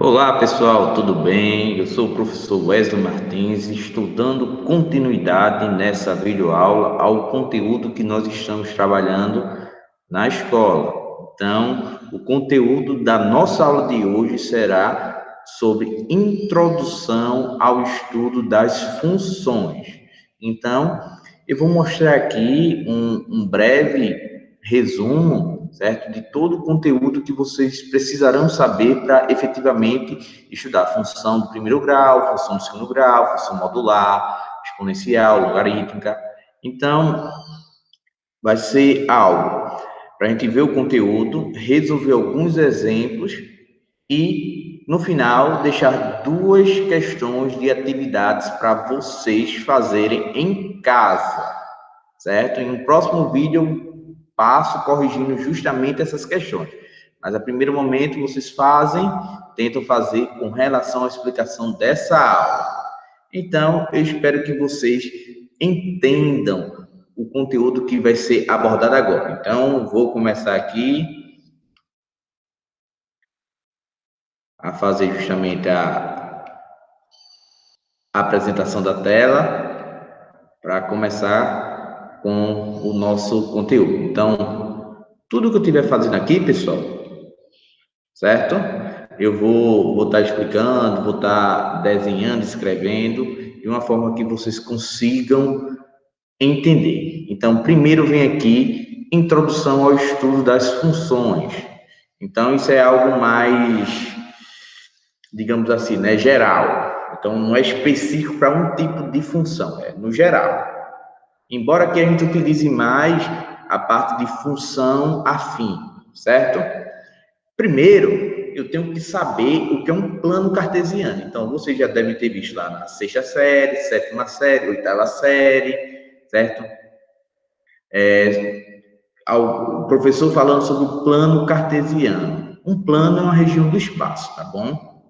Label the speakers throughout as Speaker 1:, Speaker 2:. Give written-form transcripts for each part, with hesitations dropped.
Speaker 1: Olá pessoal, tudo bem? Eu sou o professor Wesley Martins, estou dando continuidade nessa videoaula ao conteúdo que nós estamos trabalhando na escola. Então, o conteúdo da nossa aula de hoje será sobre introdução ao estudo das funções. Então, eu vou mostrar aqui um breve resumo, certo, de todo o conteúdo que vocês precisarão saber para efetivamente estudar função do primeiro grau, função do segundo grau, função modular, exponencial, logarítmica. Então, vai ser algo para a gente ver o conteúdo, resolver alguns exemplos e, no final, deixar duas questões de atividades para vocês fazerem em casa, certo? Em um próximo vídeo eu passo corrigindo justamente essas questões. Mas, a primeiro momento, vocês tentam fazer com relação à explicação dessa aula. Então, eu espero que vocês entendam o conteúdo que vai ser abordado agora. Então, vou começar aqui a fazer justamente a apresentação da tela para começar com o nosso conteúdo. Então, tudo que eu estiver fazendo aqui, pessoal, certo? Eu vou estar explicando, vou estar desenhando, escrevendo, de uma forma que vocês consigam entender. Então, primeiro vem aqui introdução ao estudo das funções. Então, isso é algo mais, digamos assim, né, geral. Então, não é específico para um tipo de função, é no geral. Embora que a gente utilize mais a parte de função afim, certo? Primeiro, eu tenho que saber o que é um plano cartesiano. Então, vocês já devem ter visto lá na sexta série, sétima série, oitava série, certo? O professor falando sobre o plano cartesiano. Um plano é uma região do espaço, tá bom?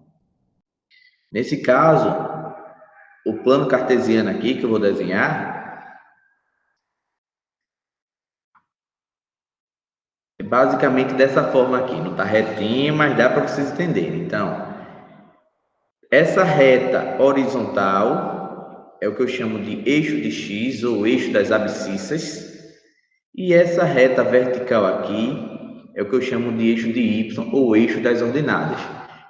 Speaker 1: Nesse caso, o plano cartesiano aqui que eu vou desenhar é basicamente dessa forma aqui. Não está retinho, mas dá para vocês entenderem. Então, essa reta horizontal é o que eu chamo de eixo de X ou eixo das abscissas. E essa reta vertical aqui é o que eu chamo de eixo de Y ou eixo das ordenadas.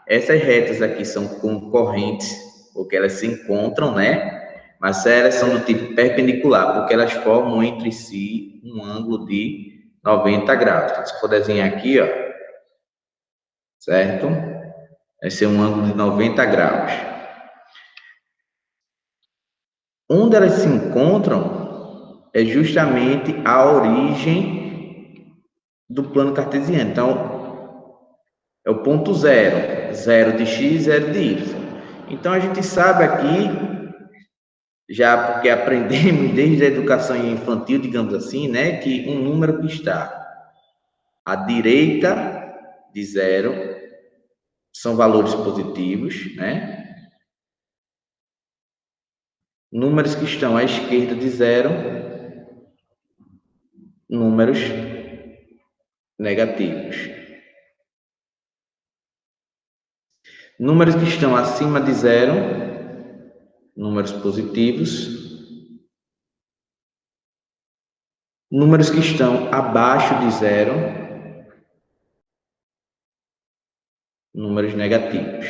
Speaker 1: Essas retas aqui são concorrentes, porque elas se encontram, né? Mas elas são do tipo perpendicular, porque elas formam entre si um ângulo de 90 graus. Então, se for desenhar aqui, ó, certo? Vai ser um ângulo de 90 graus. Onde elas se encontram é justamente a origem do plano cartesiano. Então, é o ponto zero. Zero de x, zero de y. Então, a gente sabe aqui, já porque aprendemos desde a educação infantil, digamos assim, né, que um número que está à direita de zero são valores positivos, né? Números que estão à esquerda de zero, números negativos. Números que estão acima de zero, números positivos. Números que estão abaixo de zero, números negativos.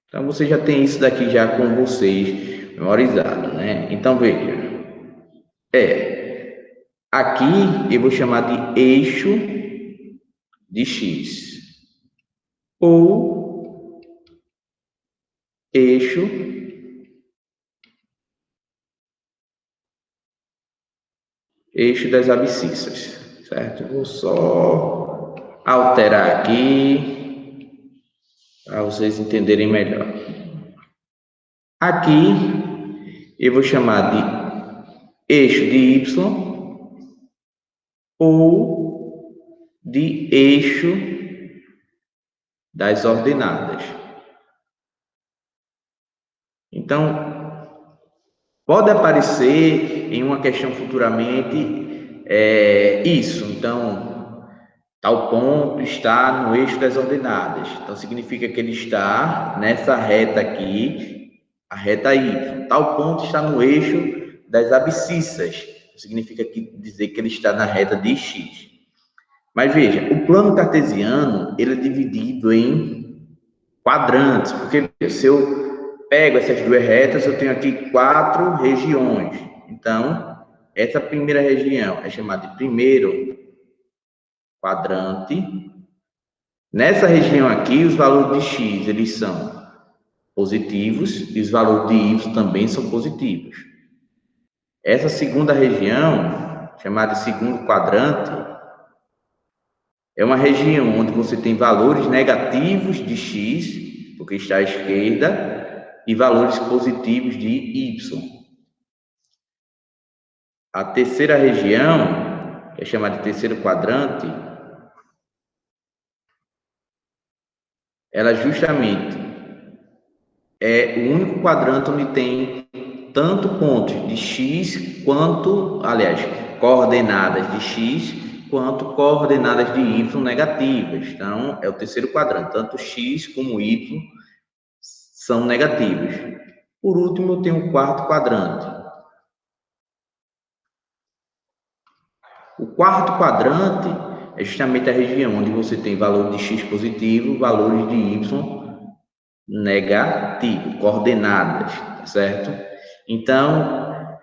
Speaker 1: Então, você já tem isso daqui já com vocês memorizado, né? Então, veja. Aqui eu vou chamar de eixo de X. Ou eixo das abscissas, certo? Vou só alterar aqui para vocês entenderem melhor. Aqui eu vou chamar de eixo de Y ou de eixo das ordenadas. Então, pode aparecer em uma questão futuramente isso. Então, Tal ponto está no eixo das ordenadas. Então, significa que ele está nessa reta aqui, a reta Y. Tal ponto está no eixo das abscissas. Significa dizer que ele está na reta de X. Mas veja, o plano cartesiano, ele é dividido em quadrantes. Porque se eu pego essas duas retas, eu tenho aqui 4 regiões. Então, essa primeira região é chamada de primeiro quadrante. Nessa região aqui, os valores de x eles são positivos e os valores de y também são positivos. Essa segunda região, chamada de segundo quadrante, é uma região onde você tem valores negativos de x, porque está à esquerda, e valores positivos de y. A terceira região, que é chamada de terceiro quadrante, ela justamente é o único quadrante onde tem tanto pontos de x quanto, aliás, coordenadas de x quanto coordenadas de y negativas. Então, é o terceiro quadrante. Tanto x como y são negativos. Por último, eu tenho o quarto quadrante. O quarto quadrante é justamente a região onde você tem valor de x positivo, valores de y negativo, coordenadas, certo? Então,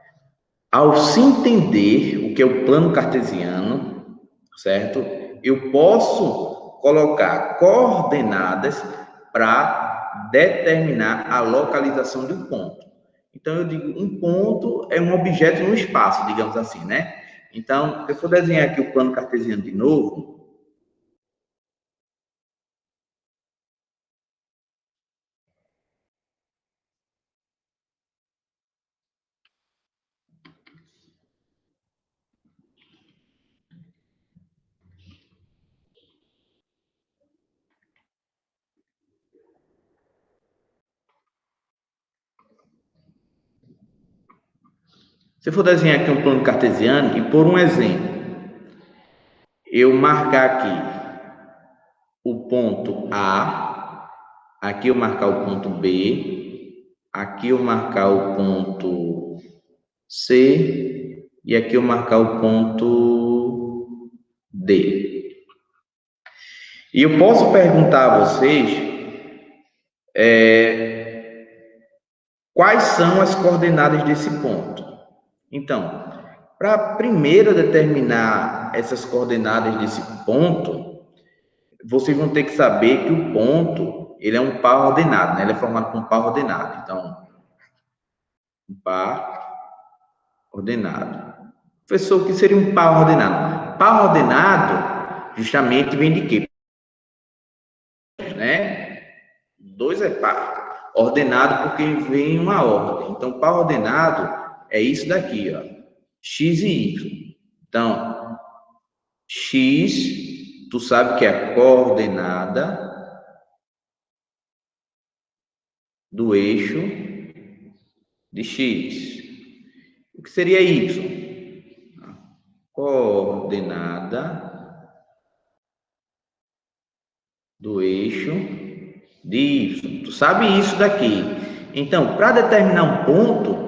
Speaker 1: ao se entender o que é o plano cartesiano, certo? Eu posso colocar coordenadas para determinar a localização de um ponto. Então, eu digo, um ponto é um objeto no espaço, digamos assim, né? Então, se eu for desenhar aqui o plano cartesiano de novo, se eu for desenhar aqui um plano cartesiano e por um exemplo, eu marcar aqui o ponto A, aqui eu marcar o ponto B, aqui eu marcar o ponto C e aqui eu marcar o ponto D. E eu posso perguntar a vocês quais são as coordenadas desse ponto. Então, para primeiro determinar essas coordenadas desse ponto, vocês vão ter que saber que o ponto ele é um par ordenado, né? Ele é formado por um par ordenado. Então, um par ordenado. Professor, o que seria um par ordenado? Par ordenado justamente vem de quê? Né? 2 é par. Ordenado porque vem uma ordem. Então, par ordenado é isso daqui, ó. X e Y. Então, X, tu sabe que é a coordenada do eixo de X. O que seria Y? Coordenada do eixo de Y. Tu sabe isso daqui. Então, para determinar um ponto,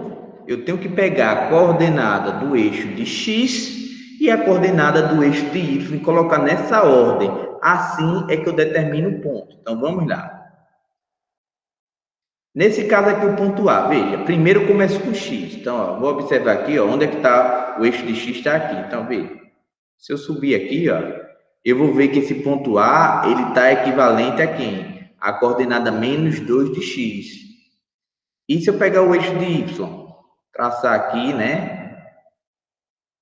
Speaker 1: eu tenho que pegar a coordenada do eixo de X e a coordenada do eixo de Y e colocar nessa ordem. Assim é que eu determino o ponto. Então, vamos lá. Nesse caso aqui, o ponto A, veja, primeiro eu começo com X. Então, ó, vou observar aqui, ó, onde é que está o eixo de X está aqui. Então, veja, se eu subir aqui, ó, eu vou ver que esse ponto A, ele está equivalente a quem? A coordenada menos 2 de X. E se eu pegar o eixo de Y, traçar aqui, né?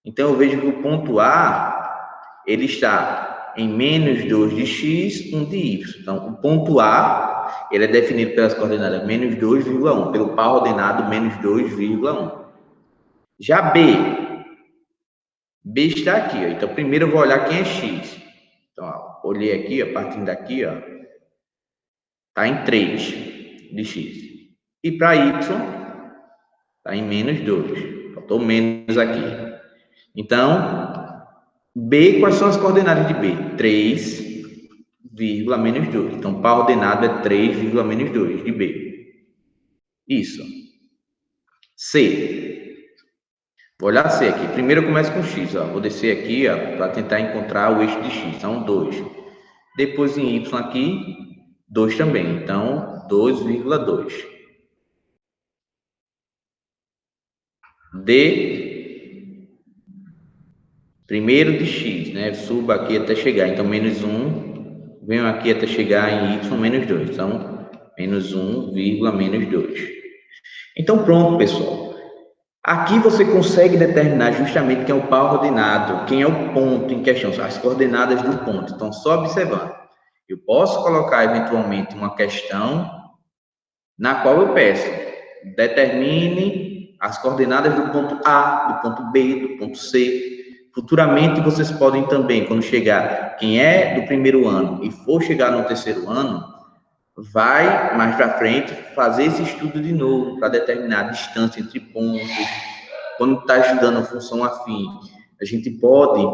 Speaker 1: Então, eu vejo que o ponto A, ele está em menos 2 de X, 1 de Y. Então, o ponto A, ele é definido pelas coordenadas menos 2,1, pelo par ordenado menos 2,1. Já B está aqui, ó. Então, primeiro eu vou olhar quem é X. Então, ó, olhei aqui, ó, partindo daqui, ó, está em 3 de X. E para Y, está em menos 2. Faltou menos aqui. Então, B, quais são as coordenadas de B? 3, menos 2. Então, par ordenado é 3, menos 2 de B. Isso. C. Vou olhar C aqui. Primeiro eu começo com X. Ó. Vou descer aqui para tentar encontrar o eixo de X. Então, 2. Depois em Y aqui, 2 também. Então, 2,2. D, primeiro de X, né? Suba aqui até chegar. Então, menos 1. Venho aqui até chegar em Y menos 2. Então, menos 1, menos 2. Então, pronto, pessoal. Aqui você consegue determinar justamente quem é o par ordenado, quem é o ponto em questão, as coordenadas do ponto. Então, só observando. Eu posso colocar, eventualmente, uma questão na qual eu peço, determine as coordenadas do ponto A, do ponto B, do ponto C. Futuramente, vocês podem também, quando chegar, quem é do primeiro ano e for chegar no terceiro ano, vai, mais para frente, fazer esse estudo de novo, para determinar a distância entre pontos. Quando está estudando função afim, a gente pode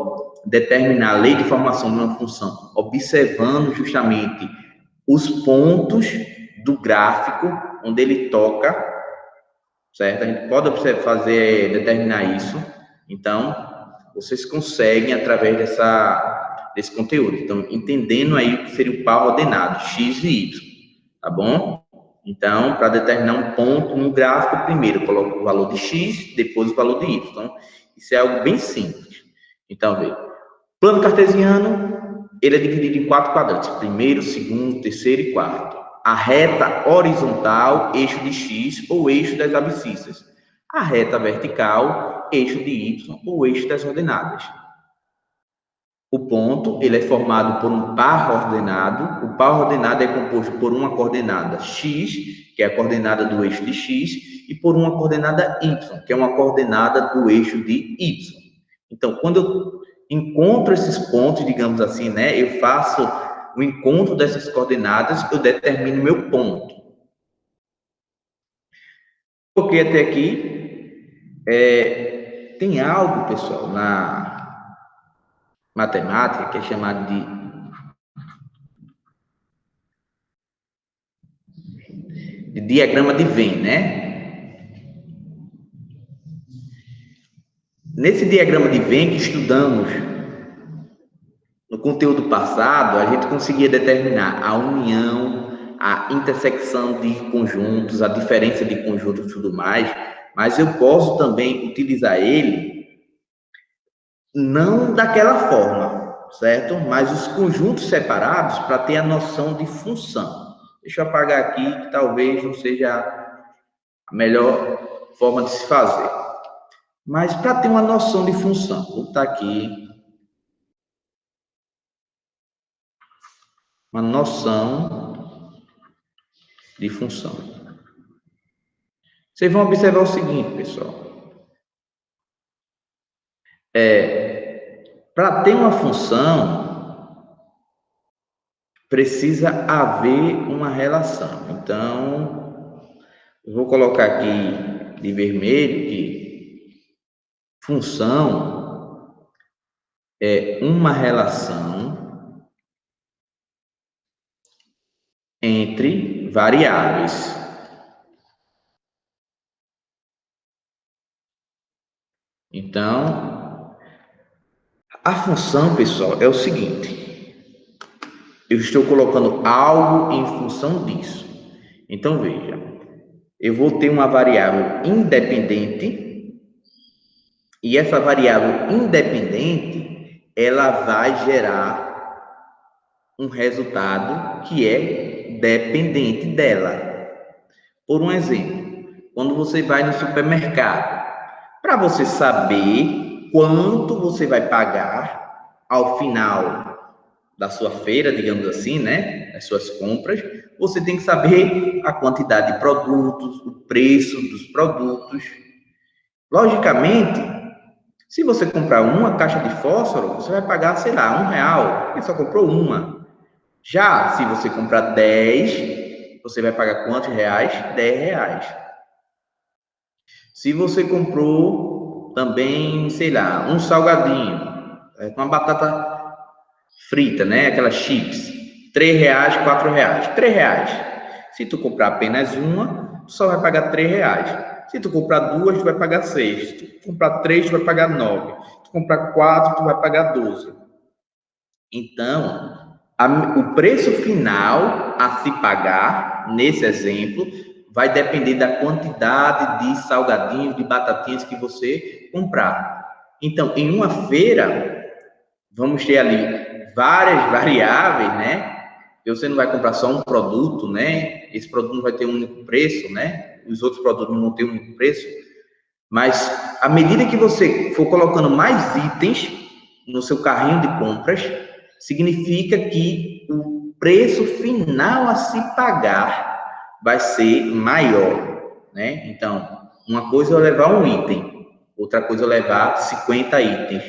Speaker 1: determinar a lei de formação de uma função, observando justamente os pontos do gráfico onde ele toca, certo? A gente pode determinar isso. Então, vocês conseguem através desse conteúdo. Então, entendendo aí o que seria o par ordenado, x e y, tá bom? Então, para determinar um ponto no gráfico, primeiro coloco o valor de x, depois o valor de y. Então, isso é algo bem simples. Então, veja, plano cartesiano, ele é dividido em 4 quadrantes: primeiro, segundo, terceiro e quarto. A reta horizontal, eixo de x ou eixo das abscissas. A reta vertical, eixo de y ou eixo das ordenadas. O ponto, ele é formado por um par ordenado. O par ordenado é composto por uma coordenada x, que é a coordenada do eixo de x, e por uma coordenada y, que é uma coordenada do eixo de y. Então, quando eu encontro esses pontos, digamos assim, né, eu faço o encontro dessas coordenadas, eu determino meu ponto. Porque até aqui tem algo, pessoal, na matemática que é chamado de diagrama de Venn, né? Nesse diagrama de Venn que estudamos no conteúdo passado, a gente conseguia determinar a união, a intersecção de conjuntos, a diferença de conjuntos e tudo mais, mas eu posso também utilizar ele não daquela forma, certo? Mas os conjuntos separados para ter a noção de função. Deixa eu apagar aqui, que talvez não seja a melhor forma de se fazer. Mas para ter uma noção de função, vou botar aqui uma noção de função. Vocês vão observar o seguinte, pessoal. Para ter uma função, precisa haver uma relação. Então, eu vou colocar aqui de vermelho que função é uma relação entre variáveis. Então, a função, pessoal, é o seguinte: eu estou colocando algo em função disso. Então, veja, eu vou ter uma variável independente e essa variável independente, ela vai gerar um resultado que é dependente dela. Por um exemplo, quando você vai no supermercado, para você saber quanto você vai pagar ao final da sua feira, digamos assim, né, das suas compras, você tem que saber a quantidade de produtos, o preço dos produtos. Logicamente, se você comprar uma caixa de fósforo, você vai pagar, sei lá, R$1, porque só comprou uma. Já se você comprar 10, você vai pagar quantos reais? R$10. Se você comprou também, sei lá, um salgadinho, uma batata frita, né? Aquelas chips, R$ 3, R$ 4. R$ 3. Se tu comprar apenas uma, tu só vai pagar R$ 3. Se tu comprar duas, tu vai pagar 6. Se tu comprar três, tu vai pagar 9. Se tu comprar quatro, tu vai pagar 12. Então, o preço final a se pagar, nesse exemplo, vai depender da quantidade de salgadinhos, de batatinhas que você comprar. Então, em uma feira, vamos ter ali várias variáveis, né? Você não vai comprar só um produto, né? Esse produto não vai ter um único preço, né? Os outros produtos não vão ter um único preço. Mas, à medida que você for colocando mais itens no seu carrinho de compras, significa que o preço final a se pagar vai ser maior, né? Então, uma coisa é eu levar um item, outra coisa é eu levar 50 itens,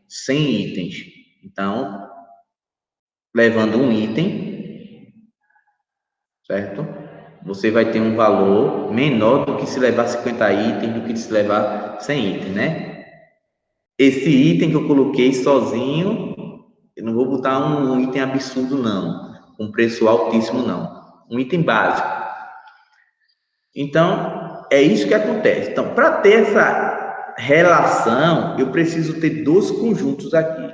Speaker 1: 100 itens. Então, levando um item, certo? Você vai ter um valor menor do que se levar 50 itens, do que se levar 100 itens, né? Esse item que eu coloquei sozinho, eu não vou botar um item absurdo, não. Um preço altíssimo, não. Um item básico. Então, é isso que acontece. Então, para ter essa relação, eu preciso ter dois conjuntos aqui.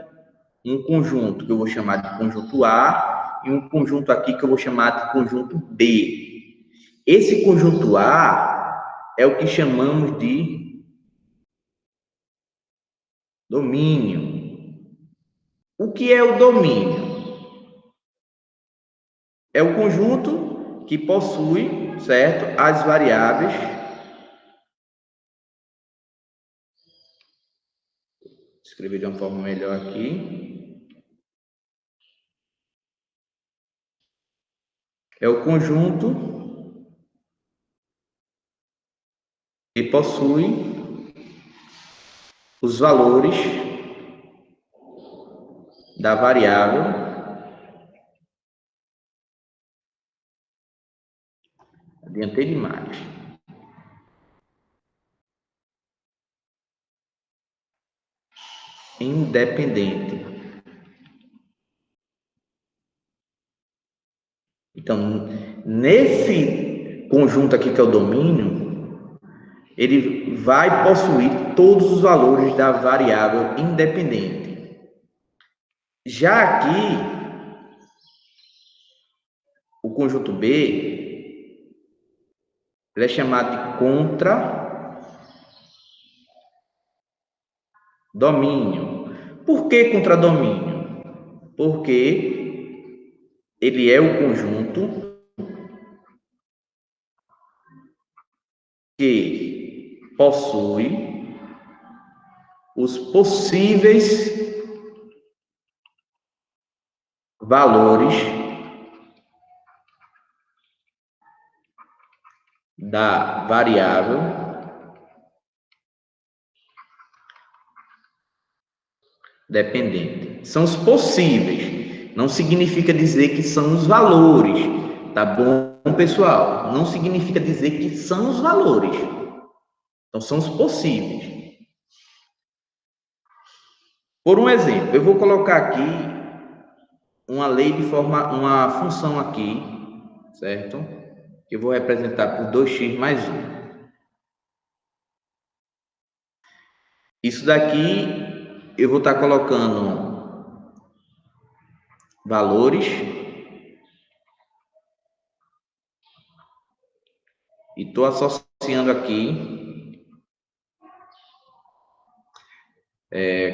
Speaker 1: Um conjunto que eu vou chamar de conjunto A e um conjunto aqui que eu vou chamar de conjunto B. Esse conjunto A é o que chamamos de domínio. O que é o domínio? É o conjunto que possui, certo, as variáveis escrever de uma forma melhor aqui. É o conjunto que possui os valores da variável adiantei demais. Independente. Então, nesse conjunto aqui que é o domínio, ele vai possuir todos os valores da variável independente. Já aqui, o conjunto B, ele é chamado de contradomínio. Por que contradomínio? Porque ele é o conjunto que possui os possíveis valores da variável dependente. São os possíveis. Não significa dizer que são os valores. Tá bom, pessoal? Não significa dizer que são os valores. Então, são os possíveis. Por um exemplo, eu vou colocar aqui uma lei de forma, uma função aqui, certo? Que eu vou representar por 2x mais 1. Isso daqui eu vou estar colocando valores e estou associando aqui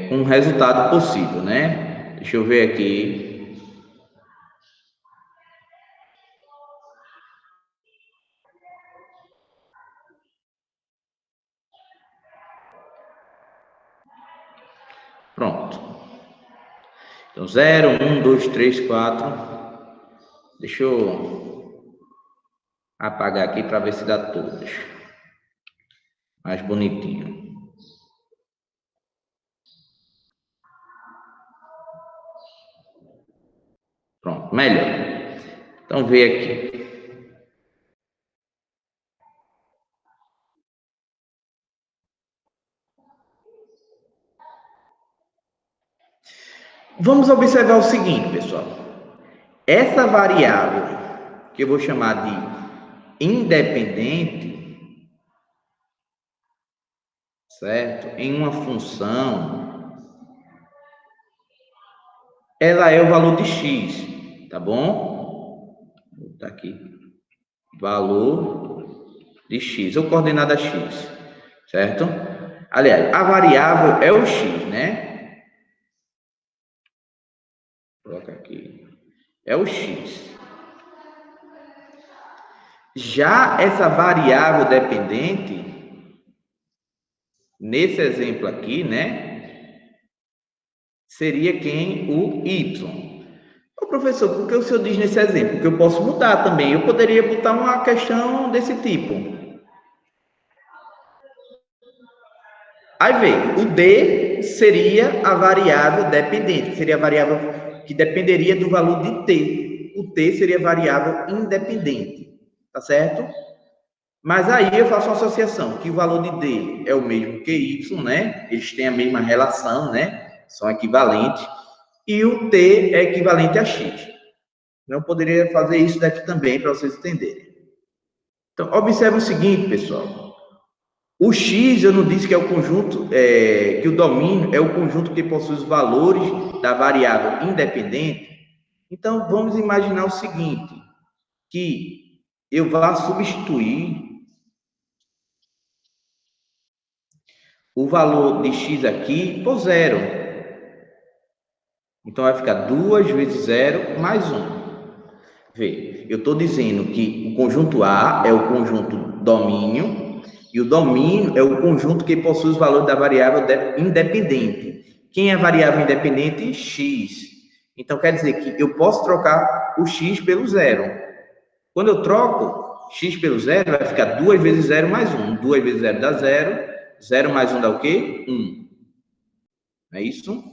Speaker 1: com um resultado possível, né? Deixa eu ver aqui. Pronto. Então, 0, 1, 2, 3, 4. Deixa eu apagar aqui para ver se dá todas. Mais bonitinho. Pronto, melhor. Então, vê aqui. Vamos observar o seguinte, pessoal. Essa variável, que eu vou chamar de independente, certo? Em uma função, ela é o valor de x, tá bom? Vou botar aqui, valor de x, ou coordenada x, certo? Aliás, a variável é o x, né? Vou colocar aqui, é o x. Já essa variável dependente, nesse exemplo aqui, né? Seria quem? O y. Ô, professor, por que o senhor diz nesse exemplo? Porque eu posso mudar também. Eu poderia botar uma questão desse tipo. Aí vem, o D seria a variável dependente, seria a variável que dependeria do valor de T. O T seria a variável independente, tá certo? Mas aí eu faço uma associação, que o valor de D é o mesmo que Y, né? Eles têm a mesma relação, né? São equivalentes. E o T é equivalente a X. Eu poderia fazer isso daqui também, para vocês entenderem. Então, observe o seguinte, pessoal. O X, eu não disse que é o conjunto, que o domínio é o conjunto que possui os valores da variável independente. Então, vamos imaginar o seguinte, que eu vá substituir o valor de x aqui por zero. Então, vai ficar 2 vezes 0 mais 1. Vê, eu estou dizendo que o conjunto A é o conjunto domínio, e o domínio é o conjunto que possui os valores da variável independente. Quem é a variável independente? X. Então, quer dizer que eu posso trocar o x pelo zero. Quando eu troco x pelo zero, vai ficar 2 vezes 0 mais 1. 2 vezes 0 dá 0. 0 mais 1 dá o quê? 1. É isso?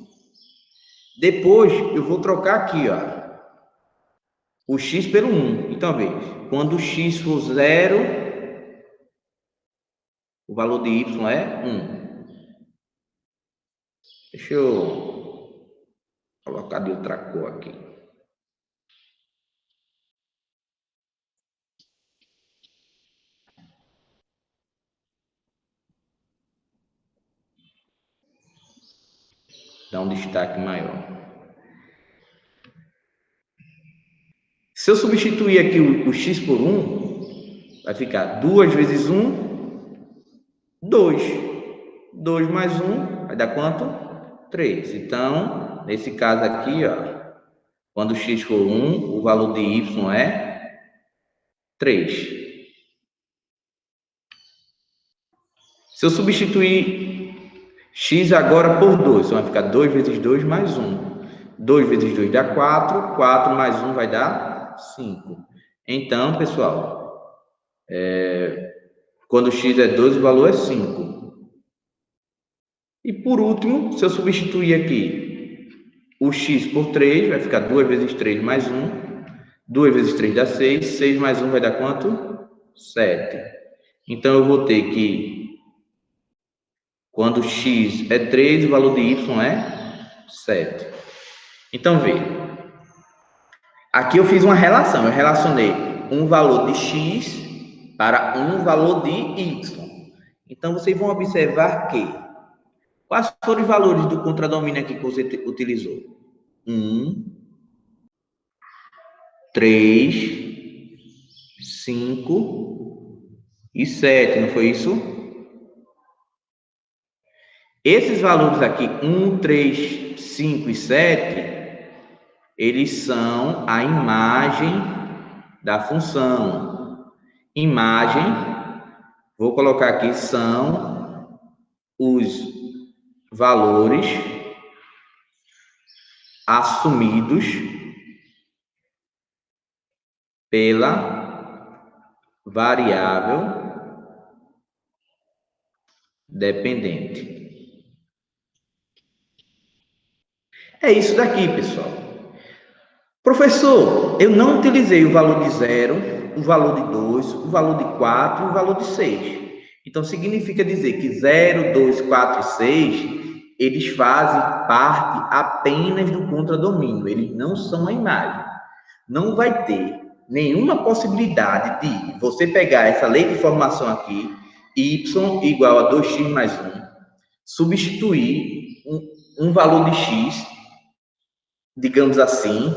Speaker 1: Depois, eu vou trocar aqui, ó, o x pelo 1. Então, veja, quando o x for 0, o valor de y é 1. Deixa eu colocar de outra cor aqui. Dá um destaque maior. Se eu substituir aqui o x por 1, vai ficar 2 vezes 1, 2. 2 mais 1 vai dar quanto? 3. Então, nesse caso aqui, ó, quando o x for 1, o valor de y é 3. Se eu substituir x agora por 2, então vai ficar 2 vezes 2 mais 1. 2 vezes 2 dá 4, 4 mais 1 vai dar 5. Então, pessoal, quando x é 2, o valor é 5. E por último, se eu substituir aqui o x por 3, vai ficar 2 vezes 3 mais 1. 2 vezes 3 dá 6. 6 mais 1 vai dar quanto? 7. Então, eu vou ter que, quando x é 3, o valor de y é 7. Então, veja. Aqui eu fiz uma relação. Eu relacionei um valor de x para um valor de y. Então, vocês vão observar que quais foram os valores do contradomínio aqui que você utilizou? 1, 3, 5 e 7, não foi isso? Esses valores aqui, 1, 3, 5 e 7, eles são a imagem da função. Imagem, vou colocar aqui, são os valores assumidos pela variável dependente. É isso daqui, pessoal. Professor, eu não utilizei o valor de 0, o valor de 2, o valor de 4 e o valor de 6. Então, significa dizer que 0, 2, 4 e 6 eles fazem parte apenas do contradomínio, eles não são a imagem. Não vai ter nenhuma possibilidade de você pegar essa lei de formação aqui, y igual a 2x mais 1, substituir um valor de x, digamos assim,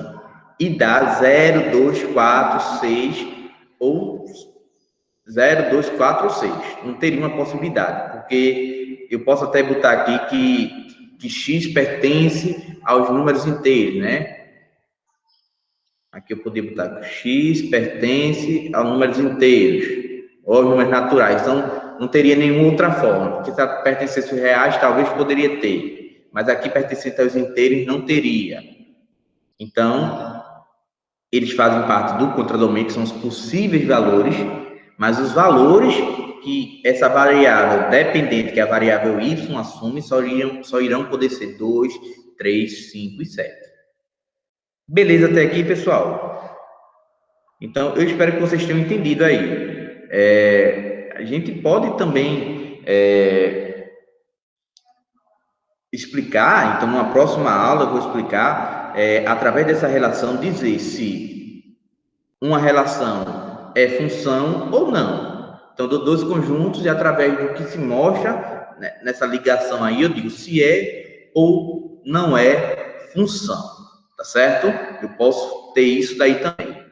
Speaker 1: e dar 0, 2, 4, 6 ou 0, 2, 4 ou 6. Não teria uma possibilidade, porque eu posso até botar aqui que x pertence aos números inteiros, né? Aqui eu poderia botar que x pertence a números inteiros, ou aos números naturais. Então, não teria nenhuma outra forma, porque se pertencesse aos reais, talvez poderia ter. Mas aqui, pertencente aos inteiros, não teria. Então, eles fazem parte do contradomínio, que são os possíveis valores, mas os valores que essa variável dependente, que é a variável y assume, só irão poder ser 2, 3, 5 e 7. Beleza até aqui, pessoal? Então, eu espero que vocês tenham entendido aí. A gente pode também explicar, então, numa próxima aula eu vou explicar, através dessa relação, dizer se uma relação é função ou não. Então, dou dois conjuntos e através do que se mostra nessa ligação aí, eu digo se é ou não é função, tá certo? Eu posso ter isso daí também.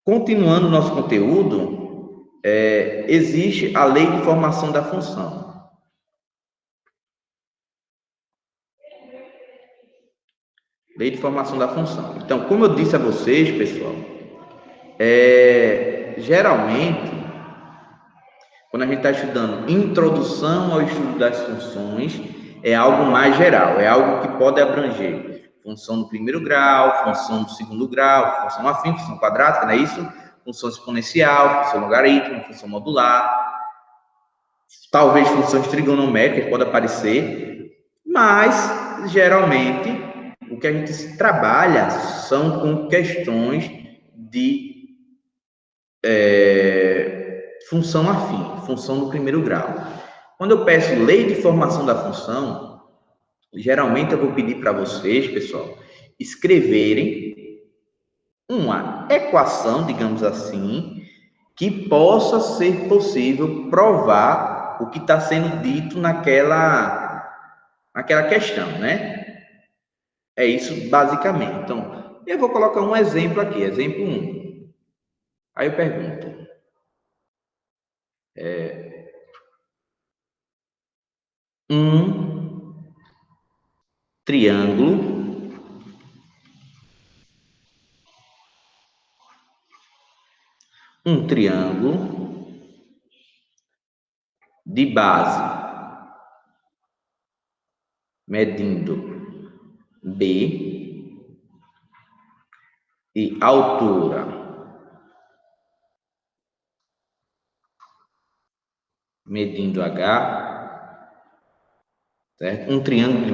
Speaker 1: Continuando o nosso conteúdo, existe a lei de formação da função. Lei de formação da função. Então, como eu disse a vocês, pessoal, geralmente, quando a gente está estudando introdução ao estudo das funções, é algo mais geral, é algo que pode abranger função do primeiro grau, função do segundo grau, função afim, função quadrática, não é isso? Função exponencial, função logarítmica, função modular, talvez funções trigonométricas pode aparecer, mas geralmente o que a gente trabalha são com questões de função afim, função do primeiro grau. Quando eu peço lei de formação da função, geralmente eu vou pedir para vocês, pessoal, escreverem uma equação, digamos assim, que possa ser possível provar o que está sendo dito naquela questão, né? É isso basicamente. Então, eu vou colocar um exemplo aqui, exemplo 1. Aí eu pergunto, um triângulo de base medindo B e altura medindo H, certo? Um triângulo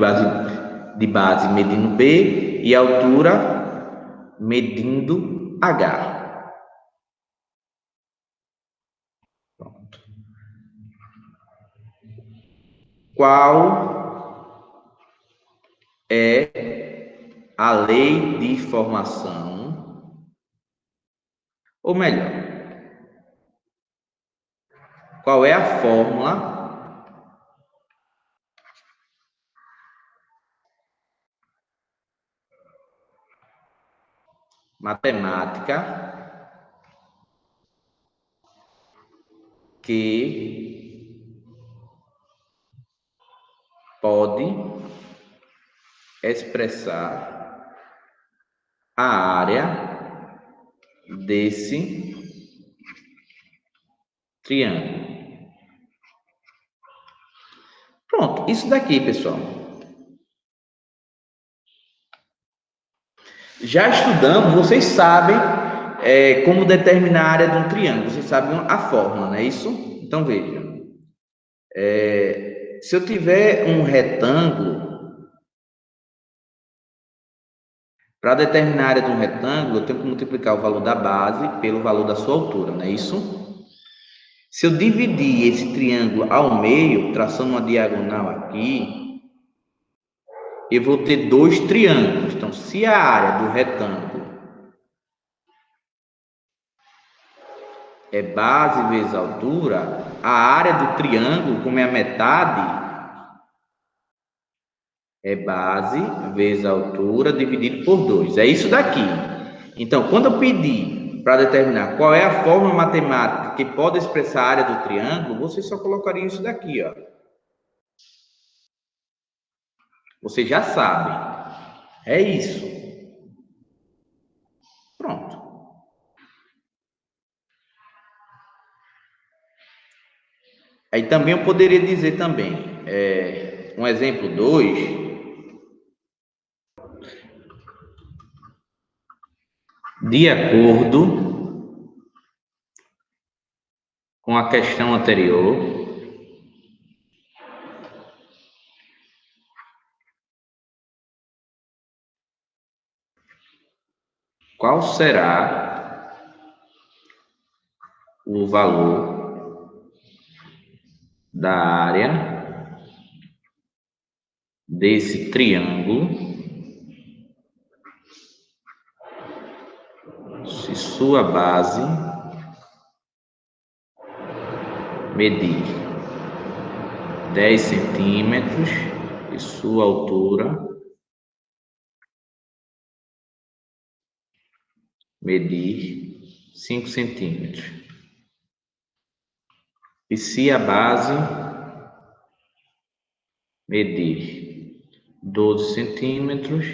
Speaker 1: de base medindo B e altura medindo H. Pronto. Qual é a lei de formação, ou melhor, qual é a fórmula matemática que pode expressar a área desse triângulo? Pronto, isso daqui, pessoal. Já estudamos, vocês sabem como determinar a área de um triângulo, vocês sabem a fórmula, não é isso? Então, veja. Se eu tiver um retângulo, para determinar a área de um retângulo, eu tenho que multiplicar o valor da base pelo valor da sua altura, não é isso? Se eu dividir esse triângulo ao meio, traçando uma diagonal aqui, eu vou ter dois triângulos. Então, se a área do retângulo é base vezes altura, a área do triângulo, como é a metade, é base vezes altura dividido por 2. É isso daqui. Então, quando eu pedir para determinar qual é a forma matemática que pode expressar a área do triângulo, você só colocaria isso daqui, ó. Você já sabe. É isso. Pronto. Aí também eu poderia dizer também, um exemplo 2, de acordo com a questão anterior, qual será o valor da área desse triângulo se sua base medir 10 centímetros e sua altura medir 5 centímetros. E se a base medir 12 centímetros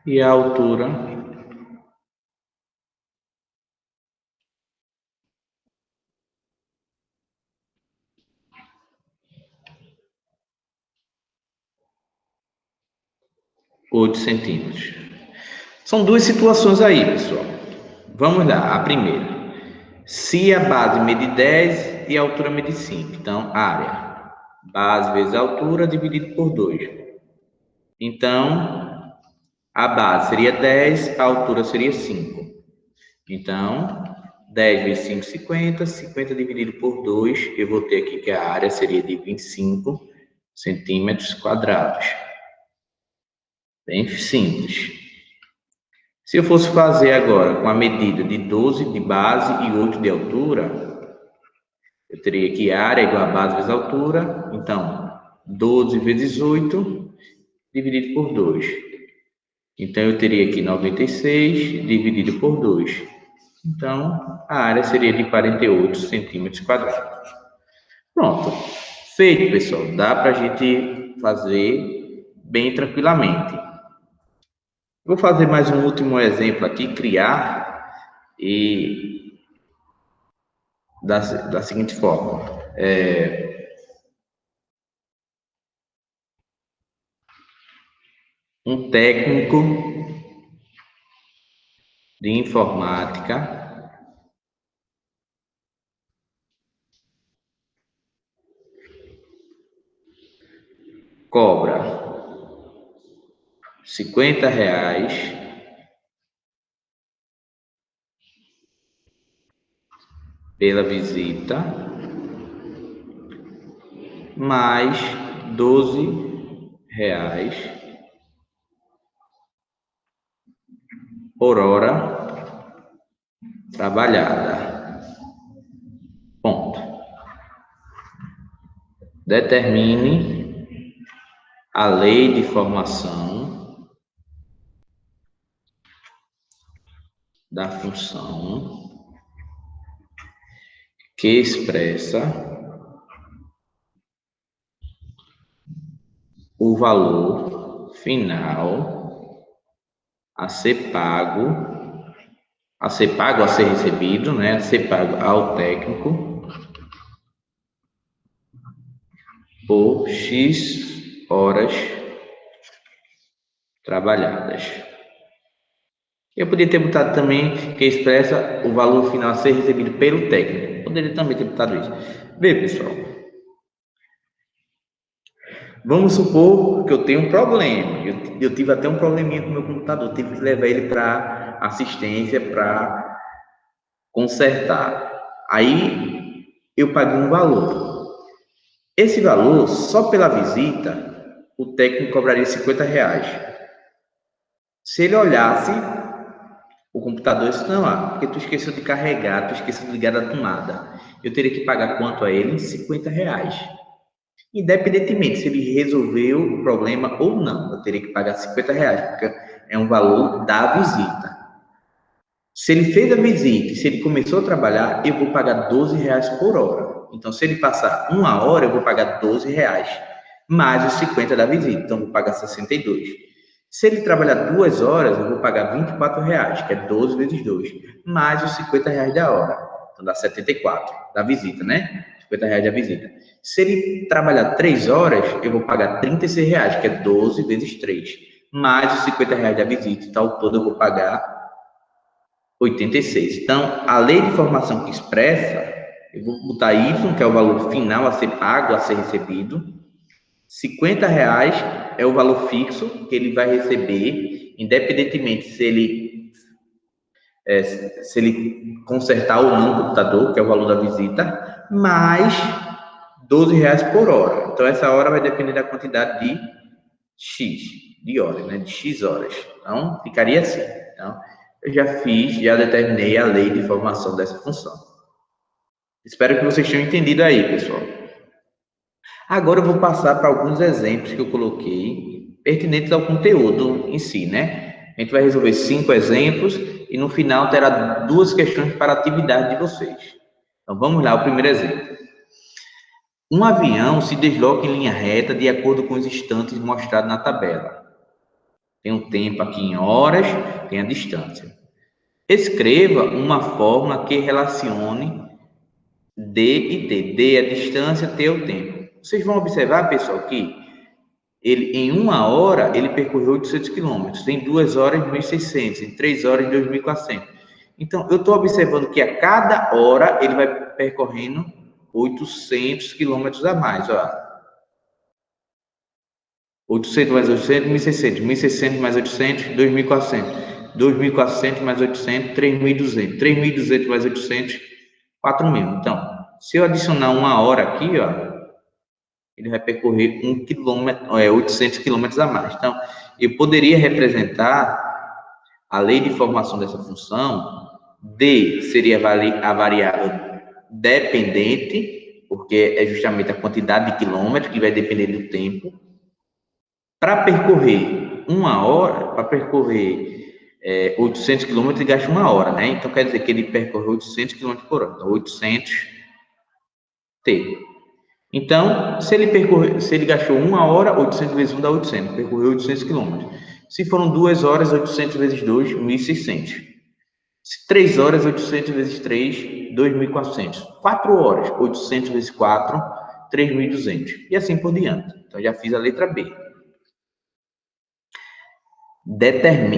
Speaker 1: e a altura 8 centímetros. São duas situações aí, pessoal. Vamos lá, a primeira. Se a base medir 10 e a altura medir 5, então área, base vezes a altura dividido por 2. Então, a base seria 10, a altura seria 5. Então, 10 vezes 5, 50. 50 dividido por 2, eu vou ter aqui que a área seria de 25 centímetros quadrados. Bem simples. Se eu fosse fazer agora com a medida de 12 de base e 8 de altura, eu teria que a área igual a base vezes a altura. Então, 12 vezes 8 dividido por 2. Então, eu teria aqui 96 dividido por 2. Então, a área seria de 48 centímetros quadrados. Pronto. Feito, pessoal. Dá para a gente fazer bem tranquilamente. Vou fazer mais um último exemplo aqui, criar, e da seguinte forma. Um técnico de informática cobra R$ 50 pela visita, mais R$ 12 por hora trabalhada. Ponto. Determine a lei de formação da função que expressa o valor final a ser pago, a ser recebido, né? A ser pago ao técnico por X horas trabalhadas. Eu poderia ter botado também que expressa o valor final a ser recebido pelo técnico. Poderia também ter botado isso. Bem, pessoal, vamos supor que eu tenho um problema. Eu tive até um probleminha com o meu computador. Tive que levar ele para assistência para consertar. Aí eu paguei um valor. Esse valor, só pela visita, o técnico cobraria R$50. Se ele olhasse o computador, disse, não, porque tu esqueceu de carregar, tu esqueceu de ligar a tomada, eu teria que pagar quanto a ele? R$50. Independentemente se ele resolveu o problema ou não, eu teria que pagar R$50, porque é um valor da visita. Se ele fez a visita e se ele começou a trabalhar, eu vou pagar R$12 por hora. Então, se ele passar 1 hora, eu vou pagar R$12, mais os 50 da visita, então eu vou pagar 62. Se ele trabalhar 2 horas, eu vou pagar R$24, que é 12 vezes 2, mais os R$50 da hora. Então dá 74 da visita, né? R$50 da visita. Se ele trabalhar 3 horas, eu vou pagar R$36, que é 12 vezes 3, mais os R$50 da visita. Então, ao todo eu vou pagar 86. Então, a lei de formação que expressa, eu vou botar Y, que é o valor final a ser pago, a ser recebido. R$50 é o valor fixo que ele vai receber, independentemente se ele consertar ou não o computador, que é o valor da visita, mais R$12 por hora. Então, essa hora vai depender da quantidade de X, de horas, né? De X horas. Então, ficaria assim. Então, eu já determinei a lei de formação dessa função. Espero que vocês tenham entendido aí, pessoal. Agora eu vou passar para alguns exemplos que eu coloquei pertinentes ao conteúdo em si, né? A gente vai resolver 5 exemplos e no final terá 2 questões para a atividade de vocês. Então vamos lá, o primeiro exemplo. Um avião se desloca em linha reta de acordo com os instantes mostrados na tabela. Tem um tempo aqui em horas, tem a distância. Escreva uma fórmula que relacione D e T. D é a distância, T é o tempo. Vocês vão observar, pessoal, que ele, em 1 hora, ele percorreu 800 quilômetros. Em 2 horas, 1.600. Em 3 horas, 2.400. Então, eu estou observando que a cada hora ele vai percorrendo 800 quilômetros a mais. Ó. 800 mais 800, 1.600. 1.600 mais 800, 2.400. 2.400 mais 800, 3.200. 3.200 mais 800, 4.000. Então, se eu adicionar 1 hora aqui, ó, ele vai percorrer 800 quilômetros a mais. Então, eu poderia representar a lei de formação dessa função. D seria a variável dependente, porque é justamente a quantidade de quilômetros que vai depender do tempo. Para percorrer 1 hora, para percorrer 800 quilômetros, ele gasta 1 hora, né? Então, quer dizer que ele percorre 800 quilômetros por hora. Então, 800 T. Então, se ele gastou 1 hora, 800 vezes 1 dá 800. Percorreu 800 quilômetros. Se foram 2 horas, 800 vezes 2, 1.600. Se 3 horas, 800 vezes 3, 2.400. 4 horas, 800 vezes 4, 3.200. E assim por diante. Então, já fiz a letra B.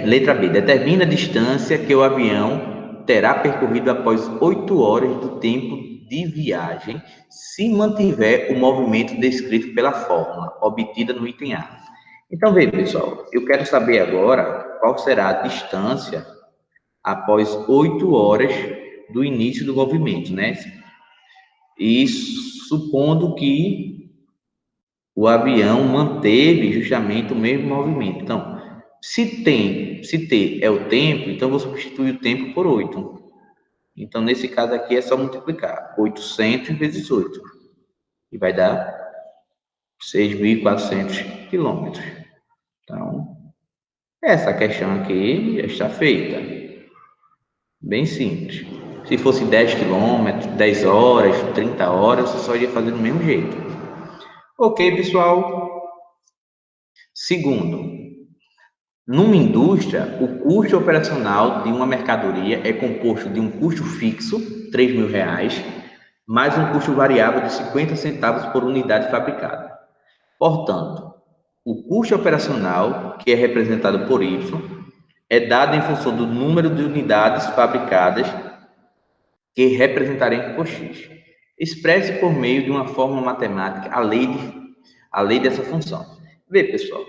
Speaker 1: Letra B. Determina a distância que o avião terá percorrido após 8 horas do tempo de viagem, se mantiver o movimento descrito pela fórmula obtida no item A. Então, veja, pessoal, eu quero saber agora qual será a distância após 8 horas do início do movimento, né? E supondo que o avião manteve justamente o mesmo movimento. Então, se T é o tempo, então eu vou substituir o tempo por 8. Então, nesse caso aqui, é só multiplicar 800 vezes 8. E vai dar 6.400 quilômetros. Então, essa questão aqui já está feita. Bem simples. Se fosse 10 quilômetros, 10 horas, 30 horas, você só ia fazer do mesmo jeito. Ok, pessoal? Segundo, numa indústria, o custo operacional de uma mercadoria é composto de um custo fixo, R$3.000, mais um custo variável de 50 centavos por unidade fabricada. Portanto, o custo operacional, que é representado por Y, é dado em função do número de unidades fabricadas, que representaremos por X. Expresse por meio de uma fórmula matemática a lei dessa função. Vê, pessoal,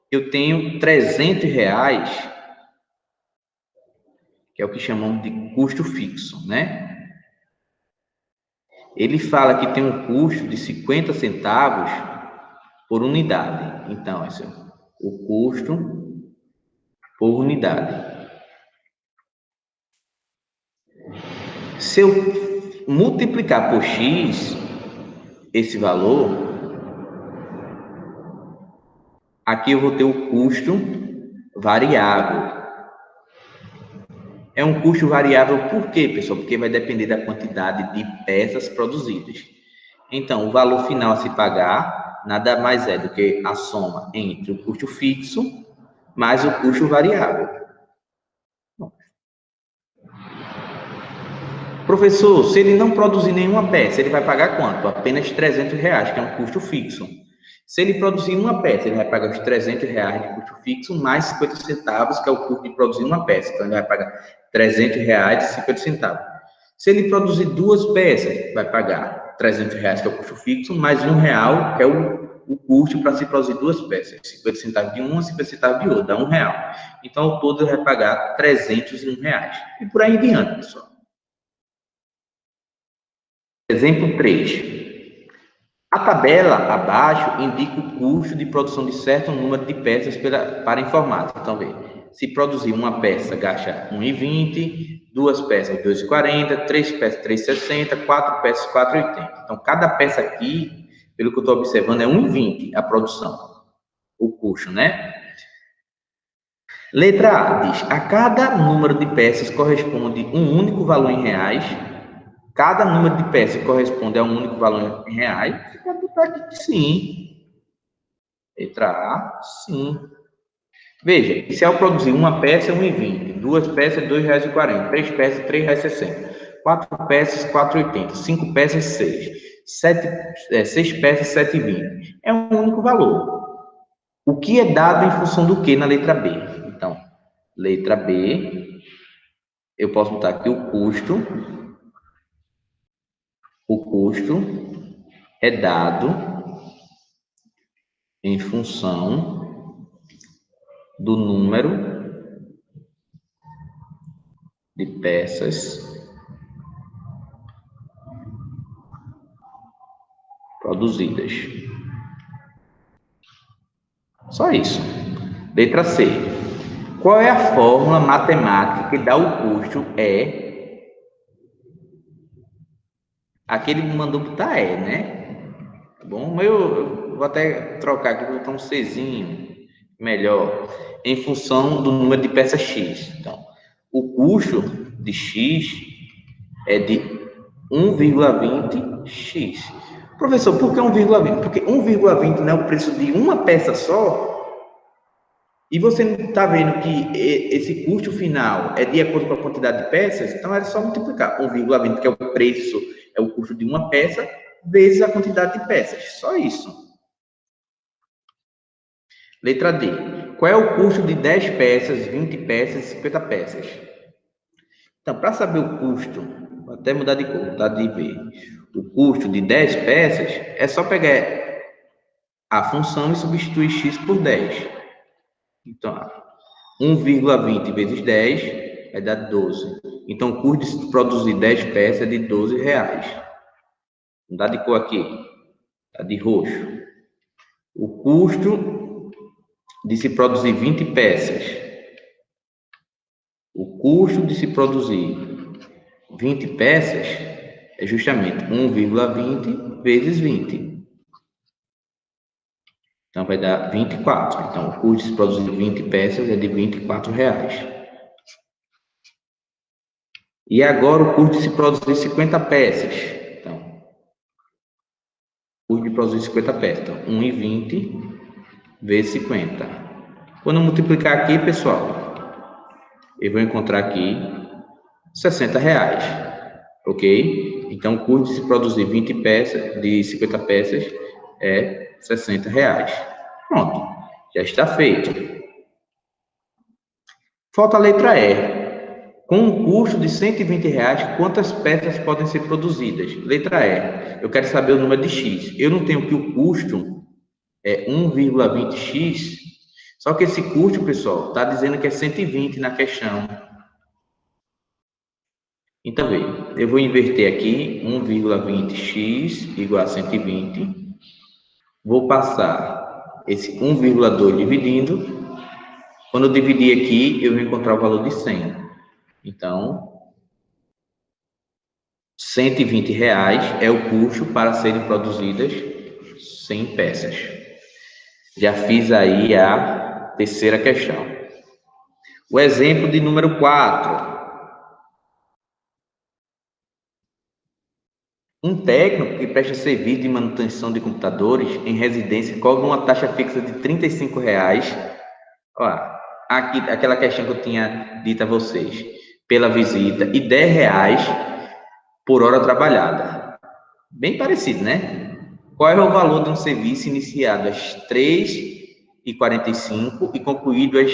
Speaker 1: eu tenho R$300, que é o que chamamos de custo fixo, né? ele fala que tem um custo de 50 centavos por unidade. Então, esse é o custo por unidade. Se eu multiplicar por x esse valor, aqui eu vou ter o custo variável. É um custo variável por quê, pessoal? Porque vai depender da quantidade de peças produzidas. Então, o valor final a se pagar nada mais é do que a soma entre o custo fixo mais o custo variável. Professor, se ele não produzir nenhuma peça, ele vai pagar quanto? Apenas R$300, que é um custo fixo. Se ele produzir uma peça, ele vai pagar os R$300 de custo fixo, mais 50 centavos, que é o custo de produzir uma peça. Então, ele vai pagar R$300 e 50 centavos. Se ele produzir duas peças, vai pagar R$300, que é o custo fixo, mais R$1, que é o custo para se produzir duas peças. 50 centavos de uma, 50 centavos de outra, dá R$1. Então, ao todo, ele vai pagar R$301. E por aí em diante, pessoal. Exemplo 3. A tabela abaixo indica o custo de produção de certo número de peças para informática. Então, veja, se produzir uma peça, gasta R$1,20, duas peças, R$2,40, três peças, R$3,60, quatro peças, R$4,80. Então, cada peça aqui, pelo que eu estou observando, é R$1,20 a produção, o custo, né? Letra A diz, a cada número de peças corresponde um único valor em reais. Cada número de peças corresponde a um único valor em reais. Você pode botar aqui que sim. Letra A, sim. Veja, se ao produzir uma peça é R$1,20, duas peças R$2,40, três peças R$3,60, quatro peças R$4,80, cinco peças seis peças R$7,20. É um único valor. O que é dado em função do que na letra B? Então, letra B, eu posso botar aqui o custo é dado em função do número de peças produzidas. Só isso. Letra C. Qual é a fórmula matemática que dá o custo Aqui ele mandou botar né? Tá bom? Eu vou até trocar aqui, vou botar um Czinho melhor. Em função do número de peças X. Então, o custo de X é de 1,20x. Professor, por que 1,20? Porque 1,20 não é o preço de uma peça só? E você não está vendo que esse custo final é de acordo com a quantidade de peças? Então, era só multiplicar 1,20, que é o preço, é o custo de uma peça, vezes a quantidade de peças. Só isso. Letra D. Qual é o custo de 10 peças, 20 peças, 50 peças? Então, para saber o custo, vou até mudar de cor, mudar de B. O custo de 10 peças é só pegar a função e substituir x por 10. Então, 1,20 vezes 10 vai dar 12. Então, o custo de produzir 10 peças é de R$12. Não dá de cor aqui, dá de roxo. O custo de se produzir 20 peças. O custo de se produzir 20 peças é justamente 1,20 vezes 20. Então, vai dar 24. Então, o custo de se produzir 20 peças é de R$24. E agora, o custo de se produzir 50 peças. Então, o custo de produzir 50 peças. Então, 1,20 vezes 50. Quando eu multiplicar aqui, pessoal, eu vou encontrar aqui R$60. Ok? Então, o custo de se produzir 20 peças, de 50 peças, é R$60. Pronto. Já está feito. Falta a letra E. Com um custo de R$120, quantas peças podem ser produzidas? Letra E. Eu quero saber o número de X. Eu não tenho que o custo é 1,20x, só que esse custo, pessoal, está dizendo que é 120 na questão. Então, veja, eu vou inverter aqui 1,20x igual a 120. Vou passar esse 1,2 dividindo. Quando eu dividir aqui, eu vou encontrar o valor de 100. Então, R$ 120 é o custo para serem produzidas 100 peças. Já fiz aí a terceira questão. O exemplo de número 4. Um técnico que presta serviço de manutenção de computadores em residência cobra uma taxa fixa de R$ 35. Ó, aqui, aquela questão que eu tinha dito a vocês, pela visita, e R$ 10 por hora trabalhada. Bem parecido, né? Qual é o valor de um serviço iniciado às 3h45 e concluído às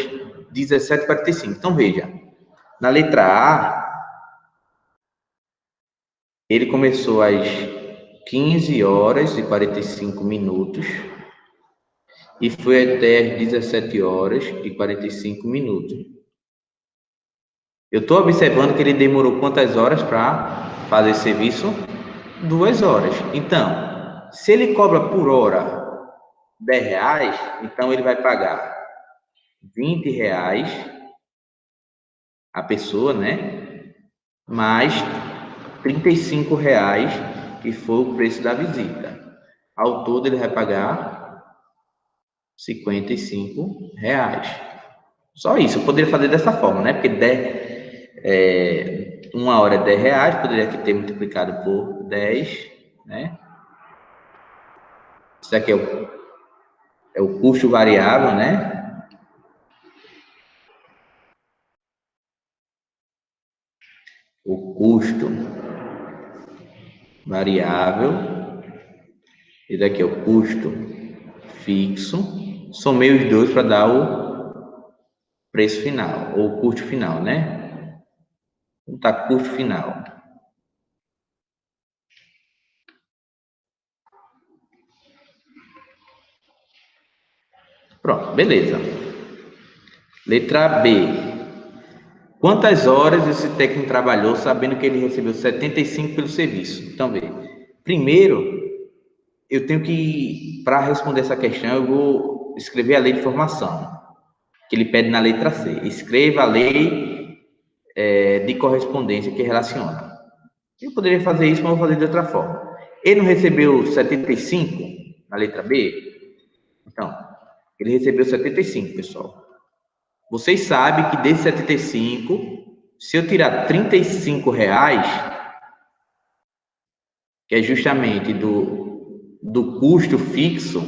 Speaker 1: 17h45? Então, veja, na letra A, ele começou às 15h45 e foi até às 17h45. Eu estou observando que ele demorou quantas horas para fazer esse serviço? 2 horas. Então, se ele cobra por hora R$ 10, então ele vai pagar R$ 20 a pessoa, né? Mais R$ 35, que foi o preço da visita. Ao todo, ele vai pagar R$ 55. Só isso. Eu poderia fazer dessa forma, né? Porque 1 hora é R$ 10, poderia aqui ter multiplicado por 10, né? Isso aqui é o custo variável, né? O custo variável. E daqui é o custo fixo. Somei os dois para dar o preço final, ou custo final, né? Então tá, custo final. Pronto, beleza. Letra B. Quantas horas esse técnico trabalhou sabendo que ele recebeu 75 pelo serviço? Então, veja. Primeiro, eu tenho que, para responder essa questão, eu vou escrever a lei de formação, que ele pede na letra C. Escreva a lei de correspondência que relaciona. Eu poderia fazer isso, mas vou fazer de outra forma. Ele não recebeu 75 na letra B? Então, ele recebeu 75, pessoal. Vocês sabem que desses 75, se eu tirar R$ 35, que é justamente do custo fixo,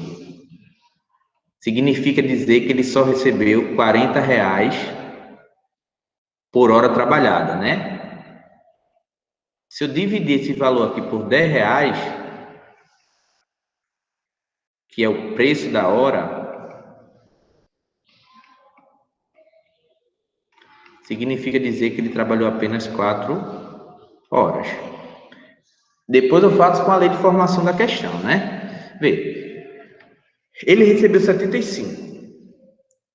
Speaker 1: significa dizer que ele só recebeu R$ 40 por hora trabalhada, né? Se eu dividir esse valor aqui por R$ 10, que é o preço da hora, significa dizer que ele trabalhou apenas 4 horas. Depois eu faço com a lei de formação da questão, né? Vê, ele recebeu 75.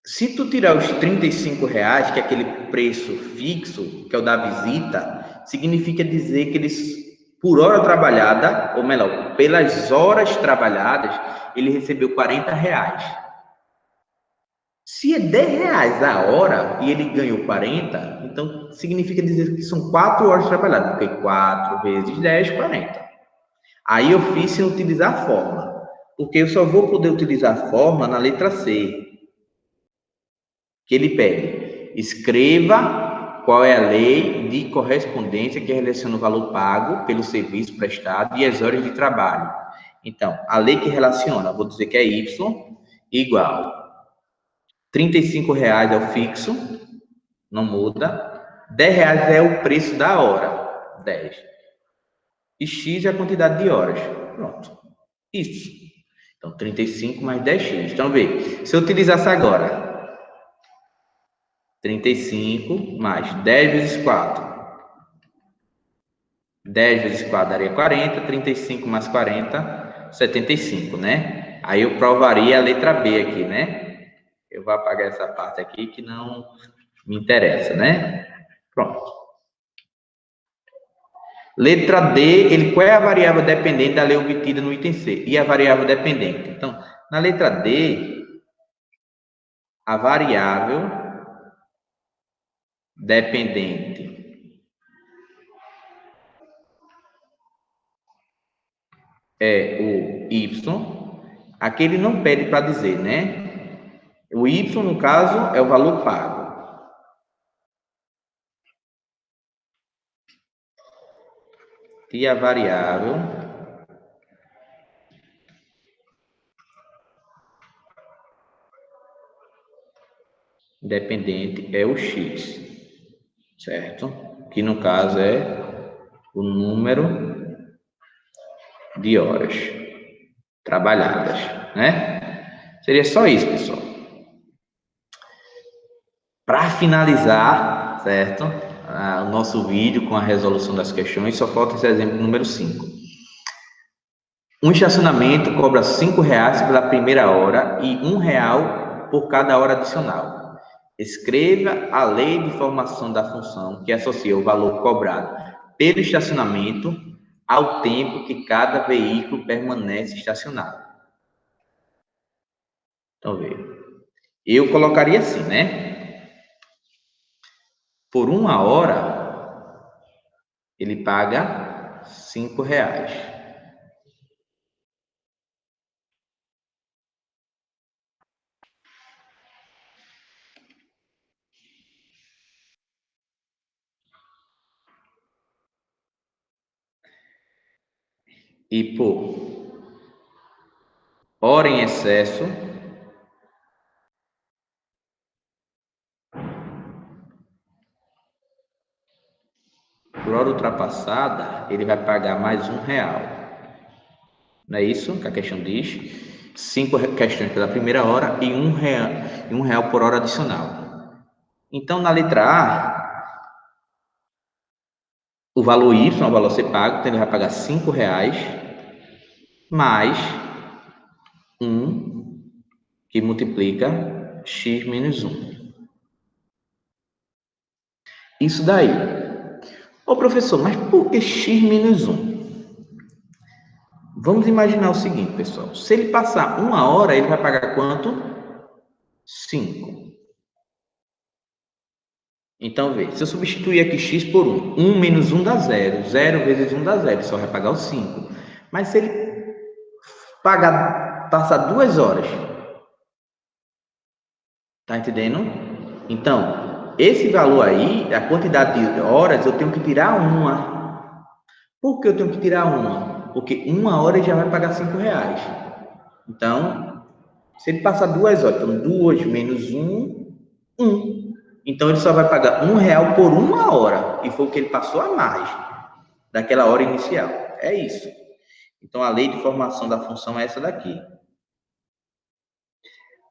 Speaker 1: Se tu tirar os R$ 35, que é aquele preço fixo, que é o da visita, significa dizer que eles, por hora trabalhada, ou melhor, pelas horas trabalhadas, ele recebeu R$ 40. Se é R$ 10 a hora e ele ganhou 40, então significa dizer que são 4 horas trabalhadas, porque 4 vezes 10, 40. Aí eu fiz sem utilizar a forma, porque eu só vou poder utilizar a forma na letra C, que ele pede. Escreva qual é a lei de correspondência que relaciona o valor pago pelo serviço prestado e as horas de trabalho. Então, a lei que relaciona, vou dizer que é Y igual R$ 35 é o fixo, não muda. R$ 10 é o preço da hora, 10. E X é a quantidade de horas. Pronto. Isso. Então, 35 mais 10x. Então, vê, se eu utilizasse agora 35 mais 10 vezes 4. 10 vezes 4 daria 40, 35 mais 40, 75, né? Aí eu provaria a letra B aqui, né? Eu vou apagar essa parte aqui que não me interessa, né? Pronto. Letra D, qual é a variável dependente da lei obtida no item C? E a variável dependente? Então, na letra D, a variável dependente é o Y. Aqui ele não pede para dizer, né? O Y, no caso, é o valor pago. E a variável dependente é o X, certo? Que no caso é o número de horas trabalhadas, né? Seria só isso, pessoal. Para finalizar, certo? O nosso vídeo com a resolução das questões, só falta esse exemplo número 5. Um estacionamento cobra R$ 5 pela primeira hora e R$ 1 por cada hora adicional. Escreva a lei de formação da função que associa o valor cobrado pelo estacionamento ao tempo que cada veículo permanece estacionado. Então, veja. Eu colocaria assim, né? Por 1 hora, ele paga R$ 5. E por hora em excesso, por hora ultrapassada, ele vai pagar mais R$ 1. Não é isso que a questão diz? 5 questões pela primeira hora e R$ 1 por hora adicional. Então, na letra A, o valor Y, o valor a ser pago, então ele vai pagar R$ 5 mais 1 que multiplica x menos 1. Isso daí. Ô professor, mas por que x menos 1? Vamos imaginar o seguinte, pessoal. Se ele passar 1 hora, ele vai pagar quanto? 5. Então, vê, se eu substituir aqui x por 1, 1 menos 1 dá 0. 0 vezes 1 dá 0, só vai pagar o 5. Mas se ele passar 2 horas, tá entendendo? Então, esse valor aí, a quantidade de horas, eu tenho que tirar uma. Por que eu tenho que tirar uma? Porque 1 hora ele já vai pagar R$ 5. Então, se ele passar 2 horas, então 2 menos 1, 1. Então, ele só vai pagar R$ 1 por 1 hora. E foi o que ele passou a mais daquela hora inicial. É isso. Então, a lei de formação da função é essa daqui.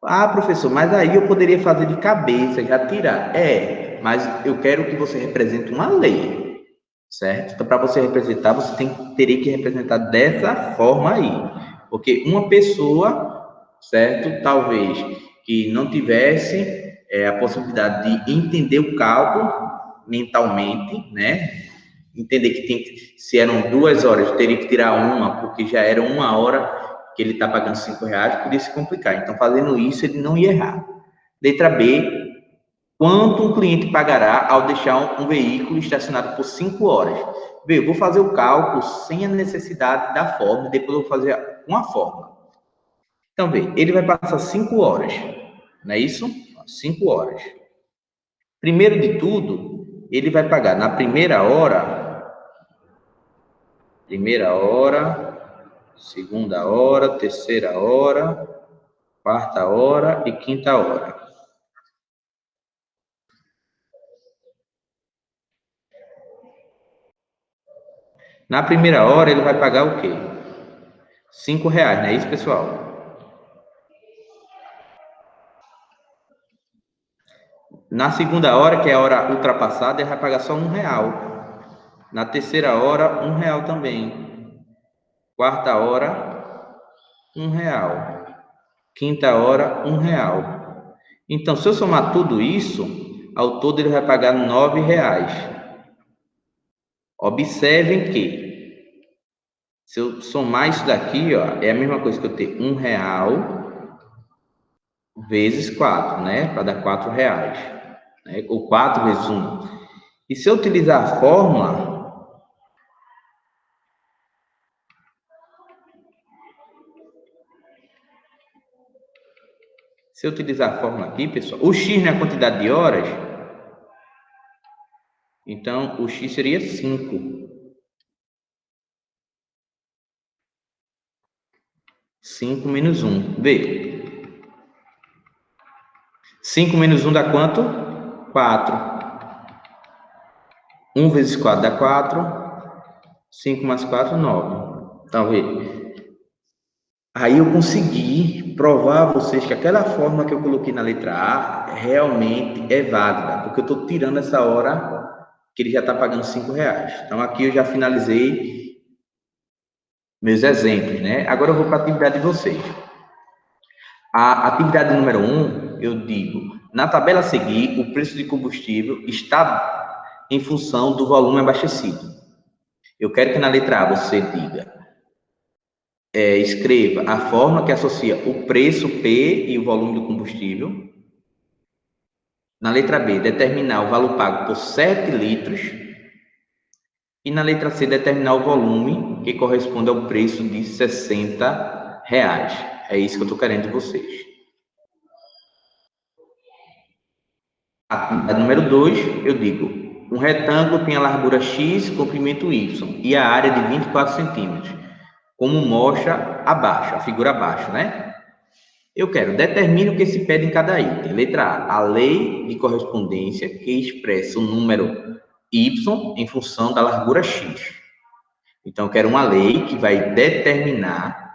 Speaker 1: Ah, professor, mas aí eu poderia fazer de cabeça, já tirar. Mas eu quero que você represente uma lei, certo? Então, para você representar, você teria que representar dessa forma aí. Porque uma pessoa, certo? Talvez que não tivesse a possibilidade de entender o cálculo mentalmente, né? Entender que se eram 2 horas, teria que tirar uma, porque já era 1 hora que ele está pagando R$ 5, podia se complicar. Então, fazendo isso, ele não ia errar. Letra B, quanto um cliente pagará ao deixar um veículo estacionado por 5 horas? Vê, eu vou fazer o cálculo sem a necessidade da fórmula, depois eu vou fazer uma fórmula. Então, vê, ele vai passar 5 horas, não é isso? 5 horas. Primeiro de tudo, ele vai pagar na primeira hora, segunda hora, terceira hora, quarta hora e quinta hora. Na primeira hora, ele vai pagar o quê? R$ 5, não é isso, pessoal? Na segunda hora, que é a hora ultrapassada, ele vai pagar só R$ 1. Na terceira hora, R$ 1 também. Quarta hora, R$ 1. Quinta hora, R$ 1. Então, se eu somar tudo isso, ao todo ele vai pagar R$ 9. Observem que, se eu somar isso daqui, ó, é a mesma coisa que eu ter R$ 1 vezes 4, né? Para dar R$ 4, né? Ou 4 vezes 1. E se eu utilizar a fórmula, aqui, pessoal, o x não é a quantidade de horas, então o x seria 5. 5 menos 1. Vê. 5 menos 1 dá quanto? 4. 1 vezes 4 dá 4. 5 mais 4, 9. Então, vê. Aí eu consegui provar a vocês que aquela fórmula que eu coloquei na letra A realmente é válida, porque eu estou tirando essa hora que ele já está pagando R$ 5. Então, aqui eu já finalizei meus exemplos, né? Agora eu vou para a atividade de vocês. A atividade número 1, eu digo, na tabela a seguir, o preço de combustível está em função do volume abastecido. Eu quero que na letra A você diga, escreva a fórmula que associa o preço P e o volume do combustível. Na letra B, determinar o valor pago por 7 litros. E na letra C, determinar o volume que corresponde ao preço de R$ 60. É isso que eu estou querendo de vocês. A número 2, eu digo, um retângulo tem a largura x, comprimento y e a área de 24 centímetros, como mostra abaixo, a figura abaixo, né? Eu quero, determine o que se pede em cada item. Letra A, a lei de correspondência que expressa o número y em função da largura x. Então, eu quero uma lei que vai determinar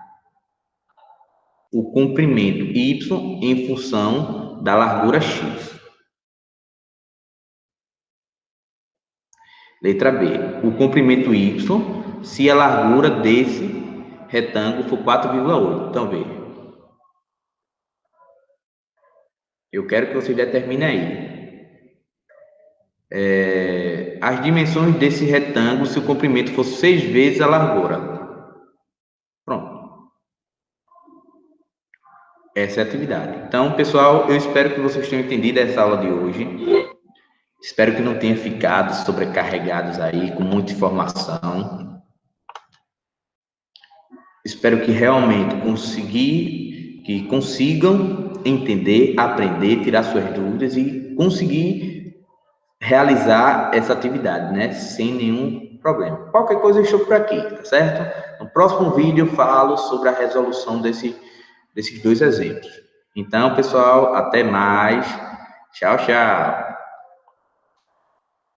Speaker 1: o comprimento y em função da largura x. Letra B, o comprimento y, se a largura desse retângulo for 4,8. Então, veja. Eu quero que você determine aí. As dimensões desse retângulo, se o comprimento for 6 vezes a largura. Pronto. Essa é a atividade. Então, pessoal, eu espero que vocês tenham entendido essa aula de hoje. Espero que não tenha ficado sobrecarregados aí com muita informação. Espero que realmente consigam entender, aprender, tirar suas dúvidas e conseguir realizar essa atividade, né? Sem nenhum problema. Qualquer coisa eu estou por aqui, tá certo? No próximo vídeo eu falo sobre a resolução desses 2 exemplos. Então, pessoal, até mais. Tchau, tchau.